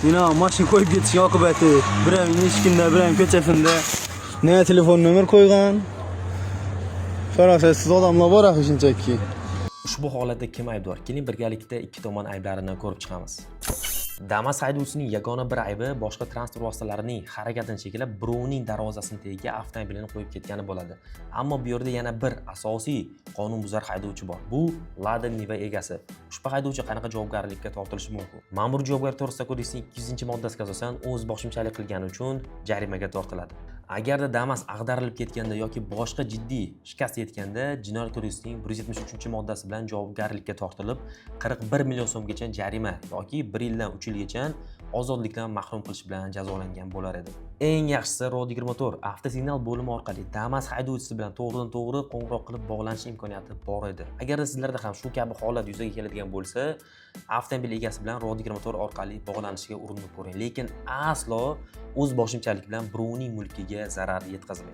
Yine maşın koyup yetişen akıbeti. Biremin ilişkinde, biremin köçesinde. Ne telefon nömer koygan? Farasetsiz odamla borak işinchaki. Ushbu holatda kim aybdor? Keling birgalikda ikki tomon ayblarini ko'rib chiqamiz. Damas haydovchining yagona bir aybi boshqa transport vositalarining harakatini cheklab, birovning darvozasining tagiga avtomobilini qo'yib ketgani bo'ladi. Ammo bu yerda yana bir asosiy qonunbuzar haydovchi bor. Bu Lada Niva egasi. Ushbu haydovchi qanaqa javobgarlikka tortilishi mumkin? Ma'muriy javobgarlik to'g'risida kodeksning 200-moddasiga asosan o'z boshimchalik qilgani uchun jarimaga tortiladi. Agarda Damas ag'darilib ketganda yoki boshqa jiddiy shikast yetganda, Jinoyat kodeksining 173-moddasi bilan javobgarlikka tortilib, 41 million so'mgacha jarima yoki 1 yildan 3 yilgacha ozodlikdan mahrum qilish bilan jazolangan bo'lar edi. Eng yaxshisi Rod24 avtosignal bo'limi orqali Damas haydovchisi bilan to'g'ridan-to'g'ri qo'ng'iroq qilib bog'lanish imkoniyati bor edi. Agarda sizlarda ham shu kabi holat yuzaga keladigan bo'lsa, avtomobil egasi bilan Rod24 orqali bog'lanishga urinib ko'ring. Lekin aslo o'z boshimchalik bilan birovning mulkiga zarar yetkazmang.